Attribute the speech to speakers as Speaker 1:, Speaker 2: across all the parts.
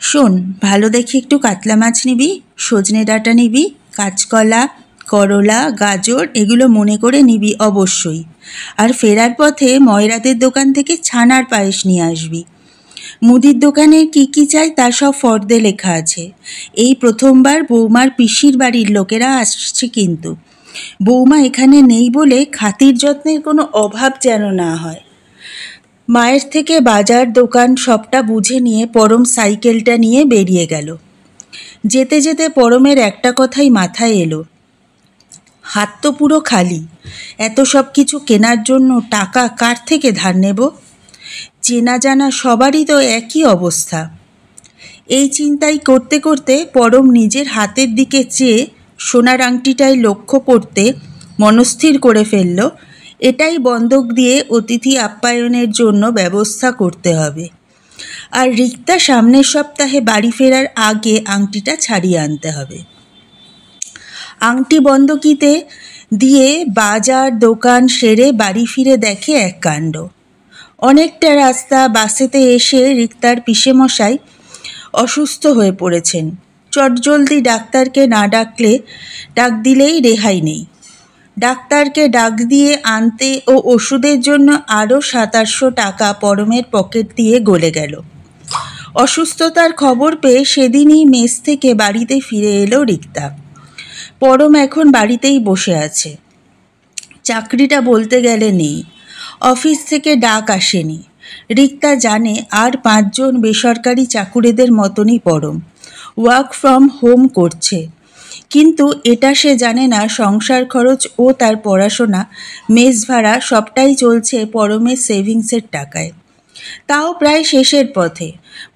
Speaker 1: শোন, ভালো দেখে একটু কাতলা মাছ নিবি, সজনে ডাঁটা নিবি, কাঁচকলা, করলা, গাজর এগুলো মনে করে নিবি অবশ্যই। আর ফেরার পথে ময়রাদের দোকান থেকে ছানার পায়েস নিয়ে আসবি। মুদির দোকানে কি কি চাই তার সব ফর্দে লেখা আছে। এই প্রথমবার বৌমার পিসির বাড়ির লোকেরা আসছে, কিন্তু বৌমা এখানে নেই বলে খাতির যত্নের কোনো অভাব যেন না হয়। মায়ের থেকে বাজার দোকান সবটা বুঝে নিয়ে পরম সাইকেলটা নিয়ে বেরিয়ে গেল। যেতে যেতে পরমের একটা কথাই মাথায় এলো, হাত তো পুরো খালি, এত সব কিছু কেনার জন্য টাকা কার থেকে ধার নেব? চেনা জানা সবারই তো একই অবস্থা। এই চিন্তাই করতে করতে পরম নিজের হাতের দিকে চেয়ে সোনার আংটিটায় লক্ষ্য করতে মনস্থির করে ফেলল, এটাই বন্ধক দিয়ে অতিথি আপ্যায়নের জন্য ব্যবস্থা করতে হবে। আর রিক্তা সামনের সপ্তাহে বাড়ি ফেরার আগে আংটিটা ছাড়িয়ে আনতে হবে। আংটি বন্ধকিতে দিয়ে বাজার দোকান সেরে বাড়ি ফিরে দেখে এক কাণ্ড। অনেকটা রাস্তা বাসেতে এসে রিক্তার পিসেমশাই অসুস্থ হয়ে পড়েছেন। চটজলদি ডাক্তারকে না ডাক দিলেই রেহাই নেই। ডাক্তারকে ডাক দিয়ে আনতে ও ওষুধের জন্য আরও ২৭০০ টাকা পরমের পকেট দিয়ে গলে গেল। অসুস্থতার খবর পেয়ে সেদিনই মেস থেকে বাড়িতে ফিরে এলো রিক্তা। পরম এখন বাড়িতেই বসে আছে। চাকরিটা বলতে গেলে নেই, অফিস থেকে ডাক আসেনি। রিক্তা জানে আর ৫ জন বেসরকারি চাকুরেদের মতনই পরম ওয়ার্ক ফ্রম হোম করছে, কিন্তু এটা সে জানে না সংসার খরচ ও তার পড়াশোনা, মেস ভাড়া সবটাই চলছে পরমের সেভিংসের টাকায়। তাও প্রায় শেষের পথে।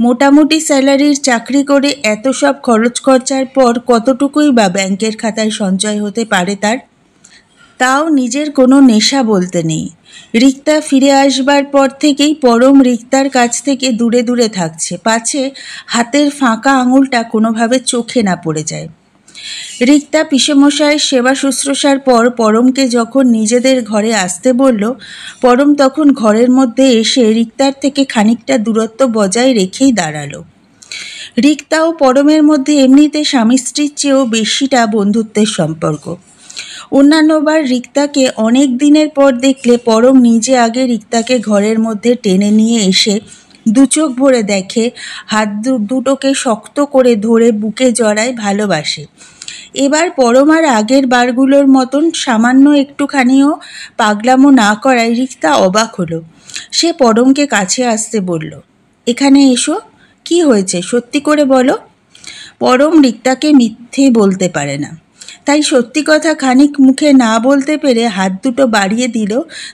Speaker 1: মোটামুটি স্যালারির চাকরি করে এত সব খরচ খরচার পর কতটুকুই বা ব্যাংকের খাতায় সঞ্চয় হতে পারে তার? তাও নিজের কোনো নেশা বলতে নেই। রিক্তা ফিরে আসবার পর থেকেই পরম রিক্তার কাছ থেকে দূরে দূরে থাকছে, পাছে হাতের ফাঁকা আঙুলটা কোনোভাবে চোখে না পড়ে যায়। রিক্তা পিসেমশায়ের সেবা শুশ্রূষার পর পরমকে যখন নিজেদের ঘরে আসতে বলল, পরম তখন ঘরের মধ্যে এসে রিক্তার থেকে খানিকটা দূরত্ব বজায় রেখেই দাঁড়ালো। রিক্তা ও পরমের মধ্যে এমনিতে স্বামী স্ত্রীর চেয়েও বেশিটা বন্ধুত্বের সম্পর্ক। অন্যান্যবার রিক্তাকে অনেক দিনের পর দেখলে পরম নিজে আগে রিক্তাকে ঘরের মধ্যে টেনে নিয়ে এসে দু চোখ ভরে দেখে, হাত দুটোকে শক্ত করে ধরে বুকে জড়ায়, ভালোবাসে। এবার পরম আর আগের বারগুলোর মতন সামান্য একটুখানিও পাগলামো না করায় রিক্তা অবাক হলো। সে পরমকে কাছে আসতে বলল, এখানে এসো, কি হয়েছে সত্যি করে বলো। পরম রিক্তাকে মিথ্যে বলতে পারে না, তাই সত্যি কথা খানিক মুখে না বলতে পেরে হাত দুটো বাড়িয়ে দিল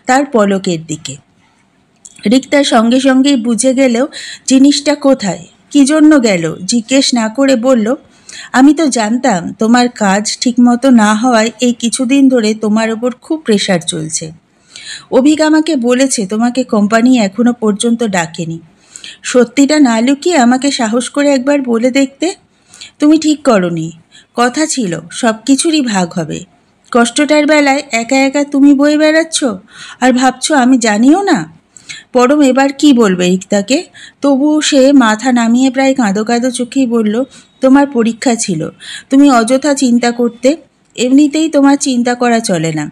Speaker 1: তার পলকের দিকে। রিক্তা সঙ্গে সঙ্গেই বুঝে গেলেও জিনিসটা কোথায়, কী জন্য গেল জিজ্ঞেস না করে বলল, আমি তো জানতাম তোমার কাজ ঠিকমতো না হওয়ায় এই কিছুদিন ধরে তোমার ওপর খুব প্রেশার চলছে। অভিক আমাকে বলেছে তোমাকে কোম্পানি এখনো পর্যন্ত ডাকেনি। সত্যিটা না লুকিয়ে আমাকে সাহস করে একবার বলে দেখতে। তুমি ঠিক করনি, কথা ছিল সব কিছুরই ভাগ হবে। কষ্টটার বেলায় একা একা তুমি বয়ে বেড়াচ্ছ আর ভাবছো আমি জানিও না। পরম এবার কি বলবে রিক্তাকে, তবুও সে মাথা নামিয়ে প্রায় কাঁদো কাঁদো চোখেই বলল, তোমার পরীক্ষা ছিল, তুমি অযথা চিন্তা করতে। এমনিতেই তোমার চিন্তা করা চলে না,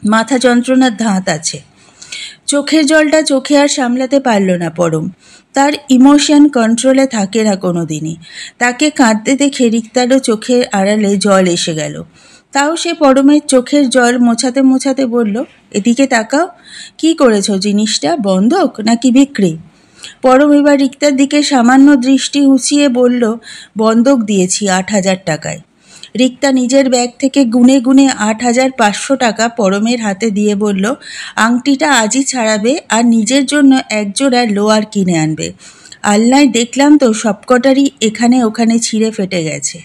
Speaker 1: মাথা যন্ত্রণার ধাত আছে। চোখের জলটা চোখে আর সামলাতে পারল না পরম। তার ইমোশন কন্ট্রোলে থাকে না কোনো দিনই। তাকে কাঁদতে দেখে রিক্তারও চোখের আড়ালে জল এসে গেল। তাও সে পরমের চোখের জল মোছাতে মোছাতে বলল, এদিকে তাকাও, কি করেছো জিনিসটা, বন্ধক নাকি বিক্রি? পরম এবার রিক্তার দিকে সামান্য দৃষ্টি উঁচিয়ে বলল, বন্ধক দিয়েছি ৮,০০০ টাকায়। রিক্তা নিজের ব্যাগ থেকে গুনে গুনে ৮,৫০০ টাকা পরমের হাতে দিয়ে বলল, আংটিটা আজই ছাড়াবে আর নিজের জন্য একজোড়া লোয়ার কিনে আনবে। আলনায় দেখলাম তো সবকটারই এখানে ওখানে ছিঁড়ে ফেটে গেছে।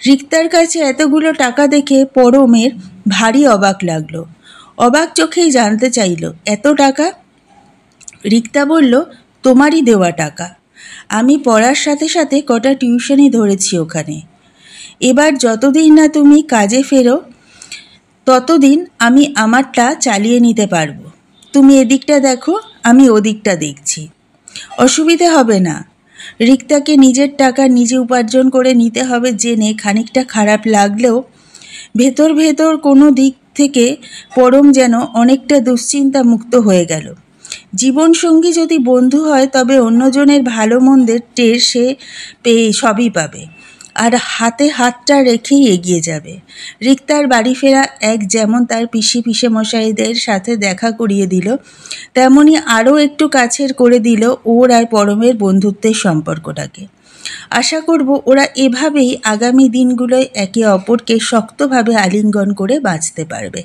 Speaker 1: রিক্তার কাছে এতগুলো টাকা দেখে পরমের ভারী অবাক লাগলো। অবাক চোখেই জানতে চাইল, এত টাকা? রিক্তা বলল, তোমারই দেওয়া টাকা। আমি পড়ার সাথে সাথে কটা টিউশনই ধরেছি ওখানে। এবার যতদিন না তুমি কাজে ফেরো ততদিন আমি আমারটা চালিয়ে নিতে পারবো। তুমি এদিকটা দেখো, আমি ওদিকটা দেখছি, অসুবিধে হবে না। রিক্তাকে নিজের টাকা নিজে উপার্জন করে নিতে হবে জেনে খানিকটা খারাপ লাগলেও ভেতর ভেতর কোনো দিক থেকে পরম যেন অনেকটা দুশ্চিন্তা মুক্ত হয়ে গেল। জীবনসঙ্গী যদি বন্ধু হয় তবে অন্যজনের ভালো মন্দের টের সে পেয়ে সবই পাবে, আর হাতে হাতটা রেখেই এগিয়ে যাবে। রিক্তার বাড়ি ফেরা এক যেমন তার পিসেমশাইদের সাথে দেখা করিয়ে দিল, তেমনি আরও একটু কাছের করে দিল ওর আর পরমের বন্ধুত্বের সম্পর্কটাকে। আশা করব ওরা এভাবেই আগামী দিনগুলোয় একে অপরকে শক্তভাবে আলিঙ্গন করে বাঁচতে পারবে।